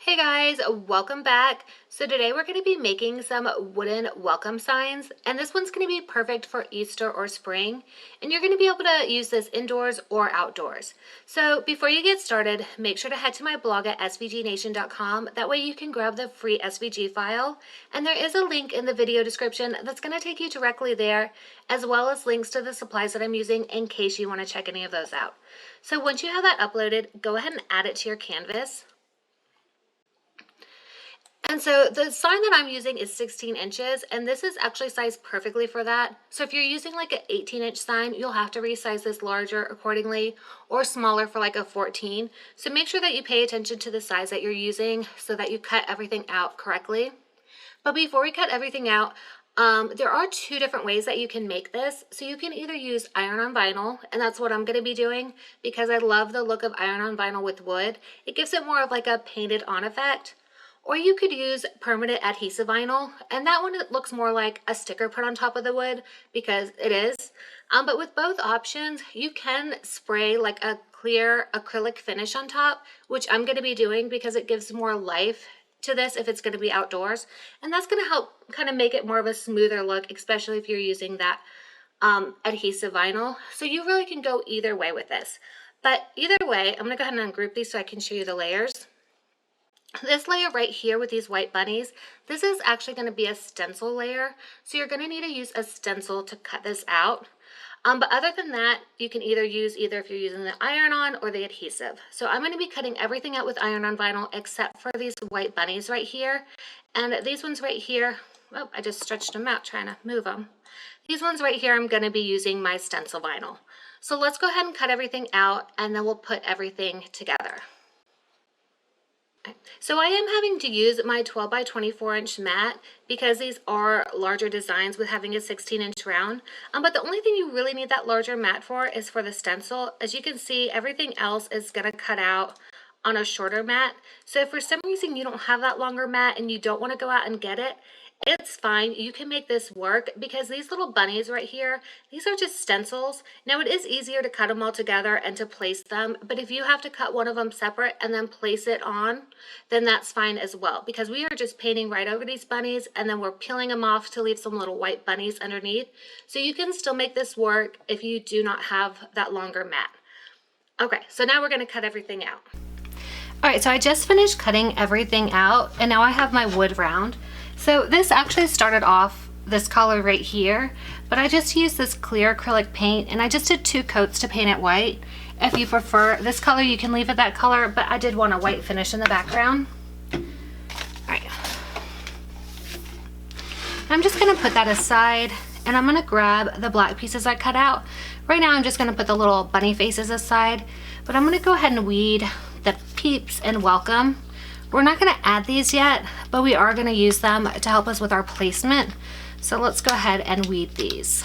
Hey guys, welcome back. So today we're going to be making some wooden welcome signs, and this one's going to be perfect for Easter or spring, and you're going to be able to use this indoors or outdoors. So before you get started, make sure to head to my blog at svgnation.com. That way you can grab the free SVG file, and there is a link in the video description that's going to take you directly there, as well as links to the supplies that I'm using in case you want to check any of those out. So once you have that uploaded, go ahead and add it to your canvas. And so the sign that I'm using is 16 inches, and this is actually sized perfectly for that. So if you're using like an 18-inch sign, you'll have to resize this larger accordingly, or smaller for like a 14. So make sure that you pay attention to the size that you're using so that you cut everything out correctly. But before we cut everything out, there are two different ways that you can make this. So you can either use iron on vinyl, and that's what I'm going to be doing because I love the look of iron on vinyl with wood. It gives it more of like a painted on effect. Or you could use permanent adhesive vinyl, and that one it looks more like a sticker put on top of the wood because it is. But with both options, you can spray like a clear acrylic finish on top, which I'm going to be doing because it gives more life to this if it's going to be outdoors. And that's going to help kind of make it more of a smoother look, especially if you're using that adhesive vinyl. So you really can go either way with this. But either way, I'm going to go ahead and ungroup these so I can show you the layers. This layer right here with these white bunnies, this is actually going to be a stencil layer. So you're going to need to use a stencil to cut this out. But other than that, you can either use if you're using the iron-on or the adhesive. So I'm going to be cutting everything out with iron-on vinyl except for these white bunnies right here. And these ones right here, oh, I just stretched them out trying to move them. These ones right here, I'm going to be using my stencil vinyl. So let's go ahead and cut everything out, and then we'll put everything together. So I am having to use my 12 by 24 inch mat because these are larger designs with having a 16-inch round. But the only thing you really need that larger mat for is for the stencil. As you can see, everything else is going to cut out on a shorter mat. So if for some reason you don't have that longer mat and you don't want to go out and get it, it's fine. You can make this work because these little bunnies right here, these are just stencils. Now it is easier to cut them all together and to place them, but if you have to cut one of them separate and then place it on, then that's fine as well, because we are just painting right over these bunnies and then we're peeling them off to leave some little white bunnies underneath. So you can still make this work if you do not have that longer mat. Okay, so now we're going to cut everything out. All right, so I just finished cutting everything out and now I have my wood round. So this actually started off this color right here, but I just used this clear acrylic paint and I just did 2 coats to paint it white. If you prefer this color, you can leave it that color, but I did want a white finish in the background. All right. I'm just gonna put that aside and I'm gonna grab the black pieces I cut out. Right now I'm just gonna put the little bunny faces aside, but I'm gonna go ahead and weed the peeps and welcome. We're not going to add these yet, but we are going to use them to help us with our placement. So let's go ahead and weed these.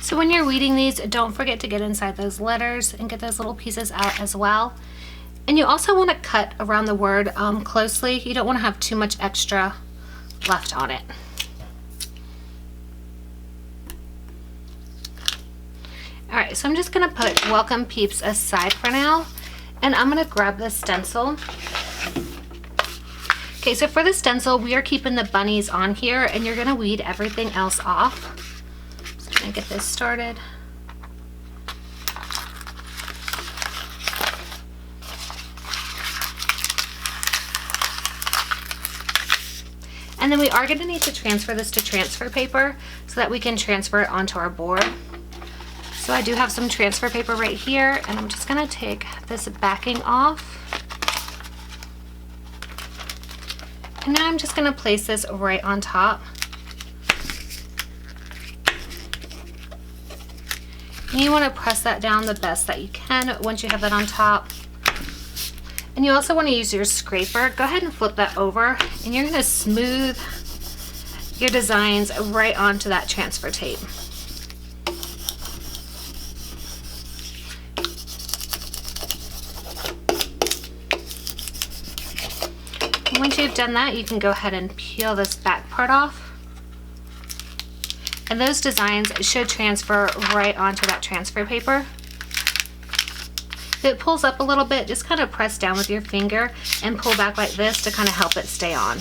So when you're weeding these, don't forget to get inside those letters and get those little pieces out as well. And you also want to cut around the word closely. You don't want to have too much extra left on it. All right, so I'm just gonna put Welcome Peeps aside for now, and I'm gonna grab the stencil. Okay, so for the stencil, we are keeping the bunnies on here, and you're gonna weed everything else off. Just gonna get this started. And then we are gonna need to transfer this to transfer paper so that we can transfer it onto our board. So I do have some transfer paper right here, and I'm just gonna take this backing off. And now I'm just gonna place this right on top. And you wanna press that down the best that you can once you have that on top. And you also wanna use your scraper. Go ahead and flip that over, and you're gonna smooth your designs right onto that transfer tape. Once you've done that, you can go ahead and peel this back part off. And those designs should transfer right onto that transfer paper. If it pulls up a little bit, just kind of press down with your finger and pull back like this to kind of help it stay on.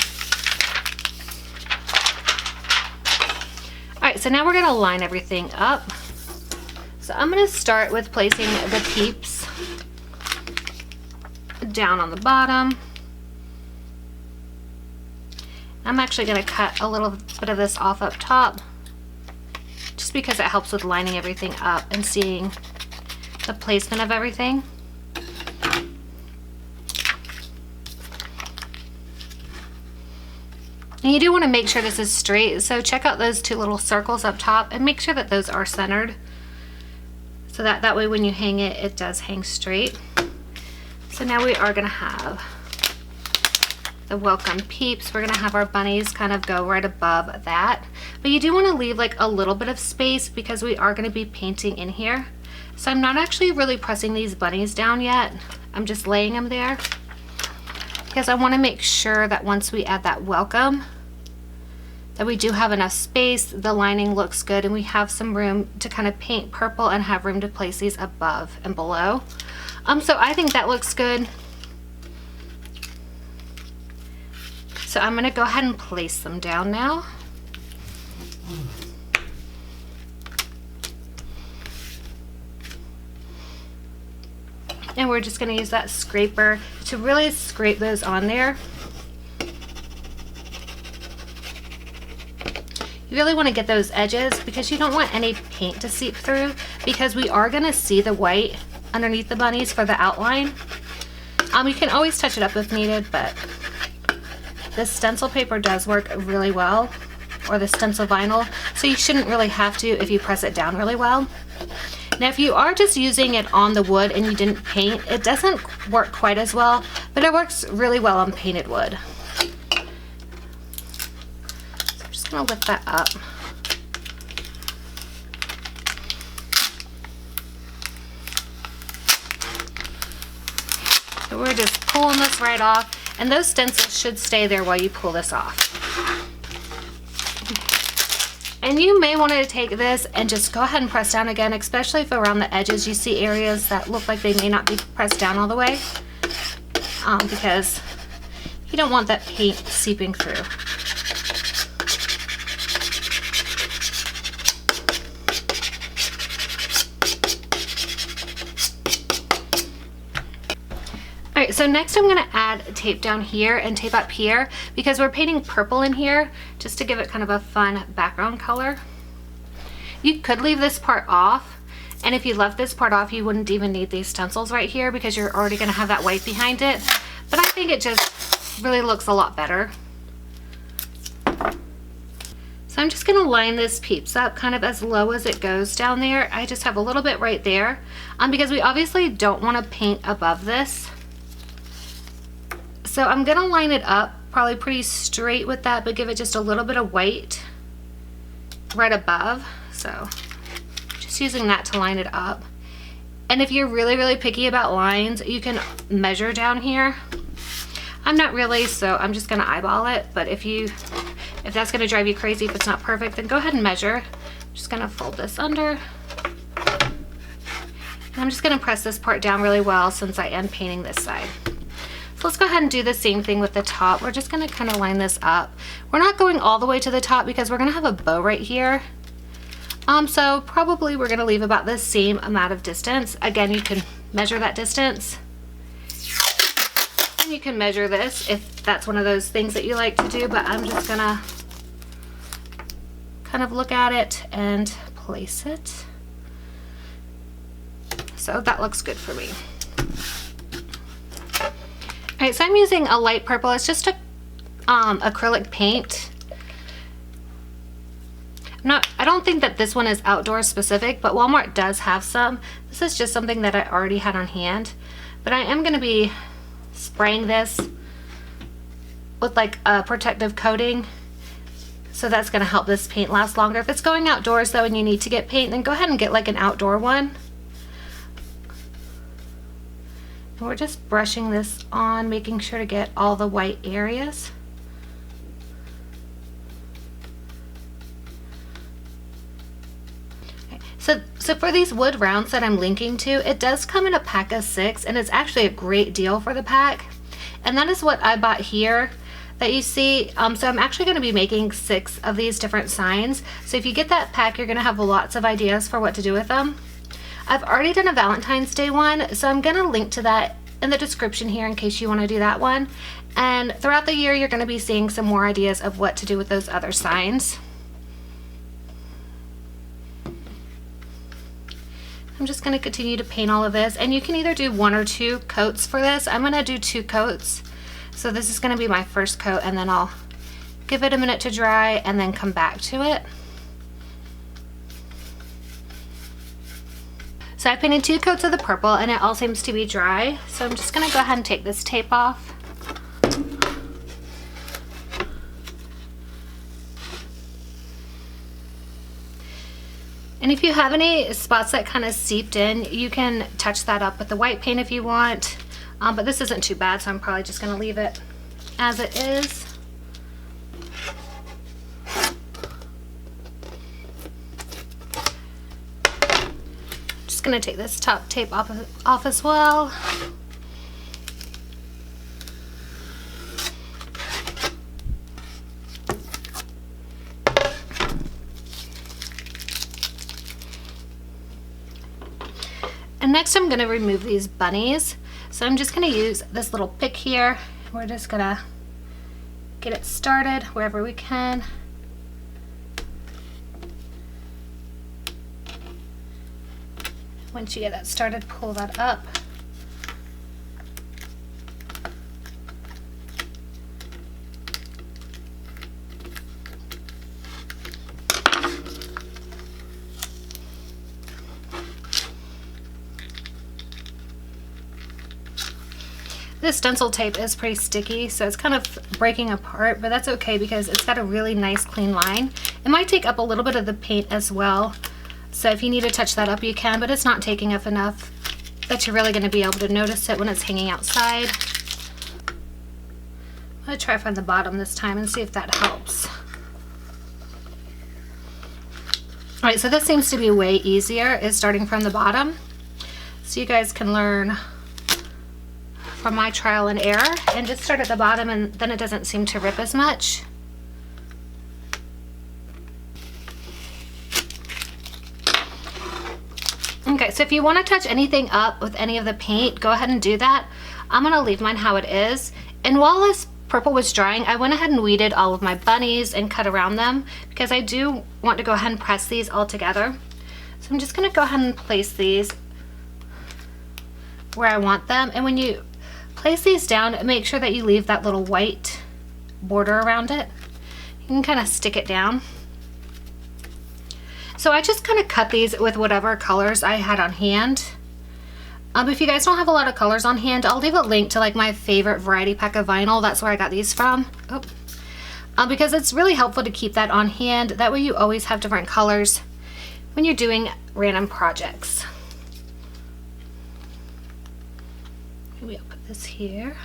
All right, so now we're gonna line everything up. So I'm gonna start with placing the peeps down on the bottom. I'm actually gonna cut a little bit of this off up top, just because it helps with lining everything up and seeing the placement of everything. And you do want to make sure this is straight, so check out those two little circles up top and make sure that those are centered, so that way when you hang it, it does hang straight. So now we are going to have the Welcome Peeps. We're going to have our bunnies kind of go right above that, but you do want to leave like a little bit of space because we are going to be painting in here. So I'm not actually really pressing these bunnies down yet. I'm just laying them there because I want to make sure that once we add that welcome, that we do have enough space, the lining looks good, and we have some room to kind of paint purple and have room to place these above and below. So I think that looks good. So I'm gonna go ahead and place them down now. And we're just gonna use that scraper to really scrape those on there. You really want to get those edges because you don't want any paint to seep through, because we are going to see the white underneath the bunnies for the outline. You can always touch it up if needed, but this stencil paper does work really well, or the stencil vinyl, so you shouldn't really have to if you press it down really well. Now if you are just using it on the wood and you didn't paint, it doesn't work quite as well, but it works really well on painted wood. So I'm just going to lift that up. So we're just pulling this right off, and those stencils should stay there while you pull this off. And you may want to take this and just go ahead and press down again, especially if around the edges you see areas that look like they may not be pressed down all the way, because you don't want that paint seeping through. Alright, so next I'm going to add tape down here and tape up here because we're painting purple in here just to give it kind of a fun background color. You could leave this part off, and if you left this part off you wouldn't even need these stencils right here because you're already going to have that white behind it, but I think it just really looks a lot better. So I'm just going to line this peeps up kind of as low as it goes down there. I just have a little bit right there because we obviously don't want to paint above this. So I'm going to line it up probably pretty straight with that, but give it just a little bit of white right above. So just using that to line it up. And if you're really, really picky about lines, you can measure down here. I'm not really, so I'm just going to eyeball it. But if that's going to drive you crazy if it's not perfect, then go ahead and measure. I'm just going to fold this under. And I'm just going to press this part down really well since I am painting this side. So let's go ahead and do the same thing with the top. We're just going to kind of line this up. We're not going all the way to the top because we're going to have a bow right here. So probably we're going to leave about the same amount of distance. Again, you can measure that distance. And you can measure this if that's one of those things that you like to do, but I'm just going to kind of look at it and place it. So that looks good for me. Alright, so I'm using a light purple. It's just a acrylic paint. I don't think that this one is outdoor specific, but Walmart does have some. This is just something that I already had on hand. But I am going to be spraying this with like a protective coating. So that's going to help this paint last longer. If it's going outdoors though and you need to get paint, then go ahead and get like an outdoor one. And we're just brushing this on, making sure to get all the white areas. So for these wood rounds that I'm linking to, it does come in a pack of 6, and it's actually a great deal for the pack. And that is what I bought here that you see. So I'm actually going to be making 6 of these different signs. So if you get that pack, you're going to have lots of ideas for what to do with them. I've already done a Valentine's Day one, so I'm going to link to that in the description here in case you want to do that one. And throughout the year, you're going to be seeing some more ideas of what to do with those other signs. I'm just going to continue to paint all of this, and you can either do 1 or 2 coats for this. I'm going to do 2 coats. So this is going to be my first coat, and then I'll give it a minute to dry and then come back to it. So I painted 2 coats of the purple, and it all seems to be dry. So I'm just going to go ahead and take this tape off. And if you have any spots that kind of seeped in, you can touch that up with the white paint if you want. But this isn't too bad, so I'm probably just going to leave it as it is. Just going to take this top tape off as well. And next I'm going to remove these bunnies. So I'm just going to use this little pick here. We're just going to get it started wherever we can. Once you get that started, pull that up. This stencil tape is pretty sticky, so it's kind of breaking apart, but that's okay because it's got a really nice clean line. It might take up a little bit of the paint as well, so if you need to touch that up you can, but it's not taking up enough that you're really going to be able to notice it when it's hanging outside. I'm going to try from the bottom this time and see if that helps. Alright, so this seems to be way easier, is starting from the bottom, so you guys can learn from my trial and error and just start at the bottom, and then it doesn't seem to rip as much. Okay, so if you want to touch anything up with any of the paint, go ahead and do that. I'm going to leave mine how it is. And while this purple was drying, I went ahead and weeded all of my bunnies and cut around them because I do want to go ahead and press these all together. So I'm just going to go ahead and place these where I want them. And when you place these down, make sure that you leave that little white border around it. You can kind of stick it down. So I just kind of cut these with whatever colors I had on hand. If you guys don't have a lot of colors on hand, I'll leave a link to like my favorite variety pack of vinyl. That's where I got these from. Because it's really helpful to keep that on hand. That way you always have different colors when you're doing random projects. Maybe I'll put this here.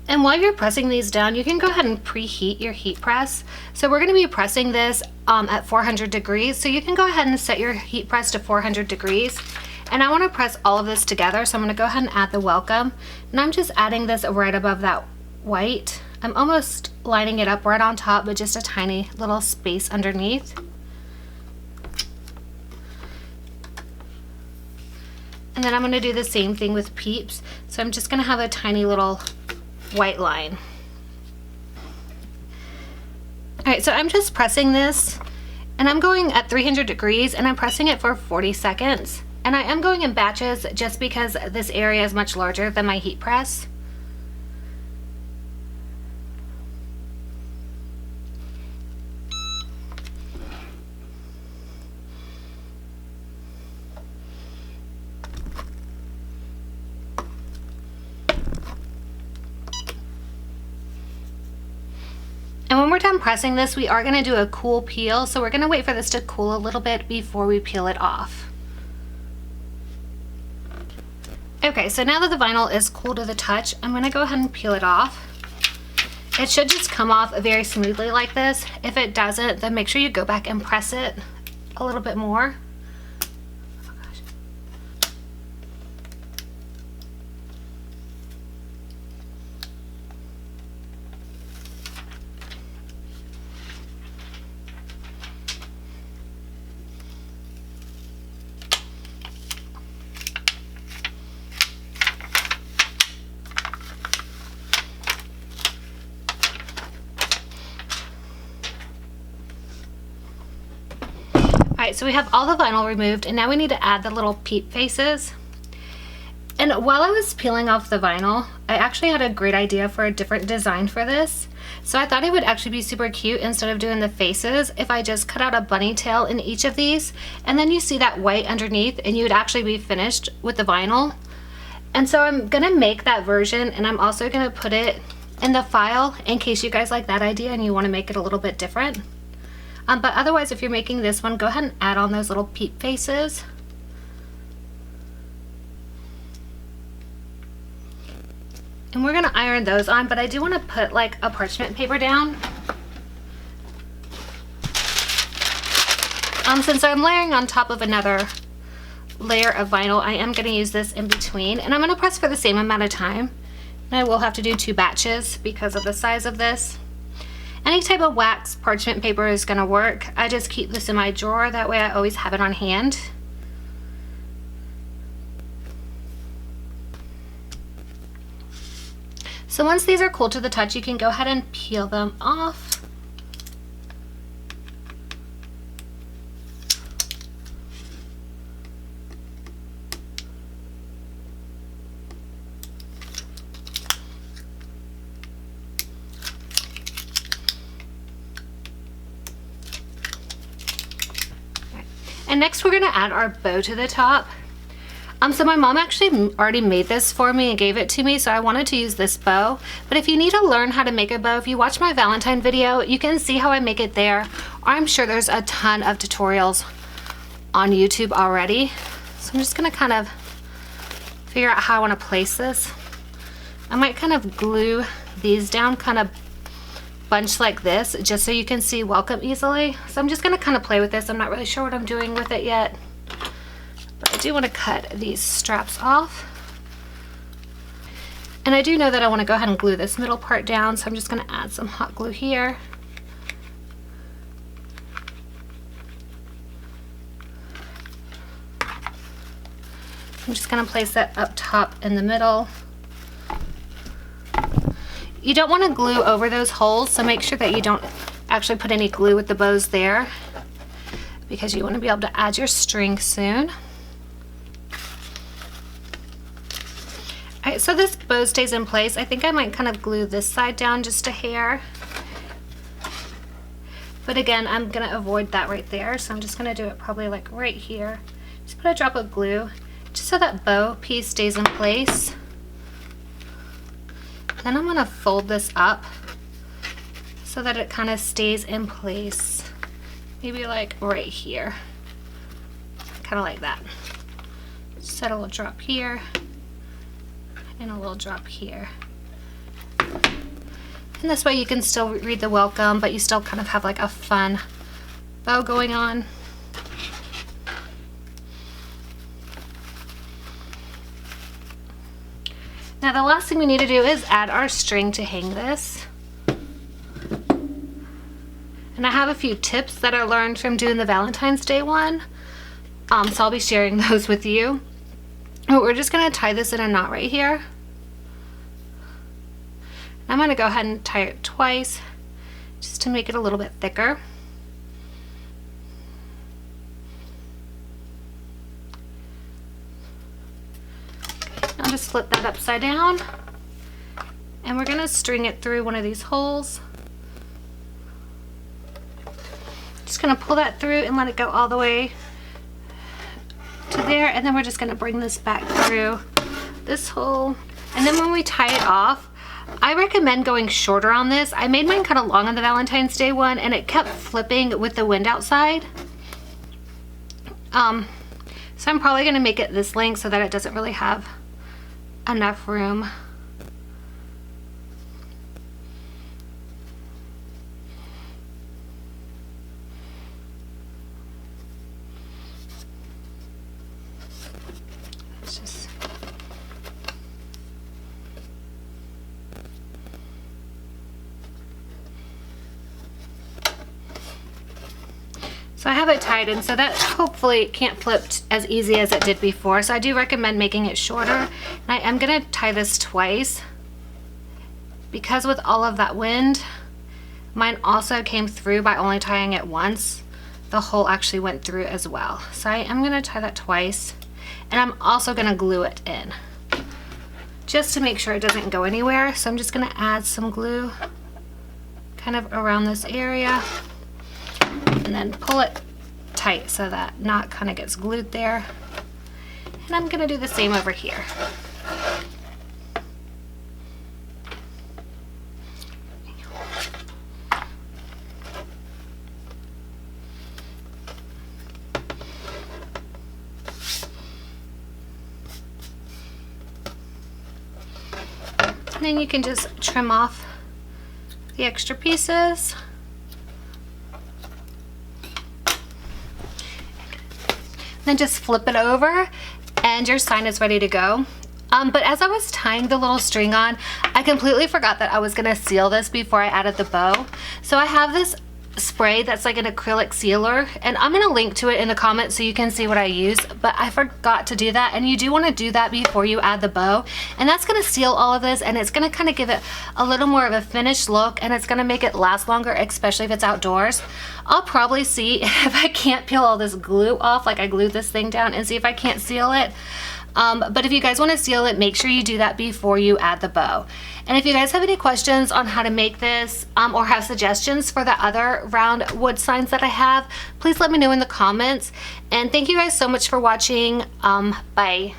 And while you're pressing these down, you can go ahead and preheat your heat press. So we're going to be pressing this at 400 degrees. So you can go ahead and set your heat press to 400 degrees. And I want to press all of this together. So I'm going to go ahead and add the welcome. And I'm just adding this right above that white. I'm almost lining it up right on top, but just a tiny little space underneath. And then I'm going to do the same thing with Peeps. So I'm just going to have a tiny little white line. Alright, so I'm just pressing this, and I'm going at 300 degrees, and I'm pressing it for 40 seconds. And I am going in batches just because this area is much larger than my heat press. And when we're done pressing this, we are going to do a cool peel. So we're going to wait for this to cool a little bit before we peel it off. Okay, so now that the vinyl is cool to the touch, I'm going to go ahead and peel it off. It should just come off very smoothly like this. If it doesn't, then make sure you go back and press it a little bit more. Alright, so we have all the vinyl removed, and now we need to add the little peep faces. And while I was peeling off the vinyl, I actually had a great idea for a different design for this. So I thought it would actually be super cute, instead of doing the faces, if I just cut out a bunny tail in each of these, and then you see that white underneath, and you would actually be finished with the vinyl. And so I'm gonna make that version, and I'm also gonna put it in the file in case you guys like that idea and you want to make it a little bit different. But otherwise, if you're making this one, go ahead and add on those little peep faces. And we're gonna iron those on, but I do want to put like a parchment paper down. Since I'm layering on top of another layer of vinyl, I am gonna use this in between, and I'm gonna press for the same amount of time. And I will have to do 2 batches because of the size of this. Any type of wax parchment paper is gonna work. I just keep this in my drawer, that way I always have it on hand. So once these are cool to the touch, you can go ahead and peel them off. And next we're gonna add our bow to the top. So my mom actually already made this for me and gave it to me, so I wanted to use this bow. But if you need to learn how to make a bow, if you watch my Valentine video, you can see how I make it there. Or I'm sure there's a ton of tutorials on YouTube already. So I'm just gonna kind of figure out how I wanna place this. I might kind of glue these down, kind of bunch like this, just so you can see welcome easily. So I'm just gonna kind of play with this. I'm not really sure what I'm doing with it yet, but I do want to cut these straps off. And I do know that I want to go ahead and glue this middle part down, so I'm just going to add some hot glue here. I'm just going to place it up top in the middle. You don't want to glue over those holes, so make sure that you don't actually put any glue with the bows there, because you want to be able to add your string soon. Alright, so this bow stays in place. I think I might kind of glue this side down just a hair. But again, I'm going to avoid that right there, so I'm just going to do it probably like right here. Just put a drop of glue, just so that bow piece stays in place. Then I'm going to fold this up so that it kind of stays in place. Maybe like right here. Kind of like that. Set a little drop here and a little drop here. And this way you can still read the welcome, but you still kind of have like a fun bow going on. Now the last thing we need to do is add our string to hang this. And I have a few tips that I learned from doing the Valentine's Day one. So I'll be sharing those with you. But we're just going to tie this in a knot right here. I'm going to go ahead and tie it twice just to make it a little bit thicker. I'll just flip that upside down, and we're going to string it through one of these holes. Just going to pull that through and let it go all the way to there, and then we're just going to bring this back through this hole. And then when we tie it off, I recommend going shorter on this. I made mine kind of long on the Valentine's Day one, and it kept flipping with the wind outside. So I'm probably going to make it this length so that it doesn't really have enough room. So I have it tied, and so that hopefully can't flip as easy as it did before. So I do recommend making it shorter. And I am gonna tie this twice because with all of that wind, mine also came through by only tying it once. The hole actually went through as well. So I am gonna tie that twice, and I'm also gonna glue it in just to make sure it doesn't go anywhere. So I'm just gonna add some glue kind of around this area, and then pull it tight so that knot kind of gets glued there. And I'm gonna do the same over here. And then you can just trim off the extra pieces. Then just flip it over and your sign is ready to go. But as I was tying the little string on, I completely forgot that I was gonna seal this before I added the bow. So I have this spray that's like an acrylic sealer, and I'm gonna link to it in the comments so you can see what I use, but I forgot to do that, and you do want to do that before you add the bow, and that's gonna seal all of this, and it's gonna kind of give it a little more of a finished look, and it's gonna make it last longer, especially if it's outdoors. I'll probably see if I can't peel all this glue off, like I glued this thing down, and see if I can't seal it. But if you guys want to seal it, make sure you do that before you add the bow. And if you guys have any questions on how to make this or have suggestions for the other round wood signs that I have, please let me know in the comments. And thank you guys so much for watching. Bye.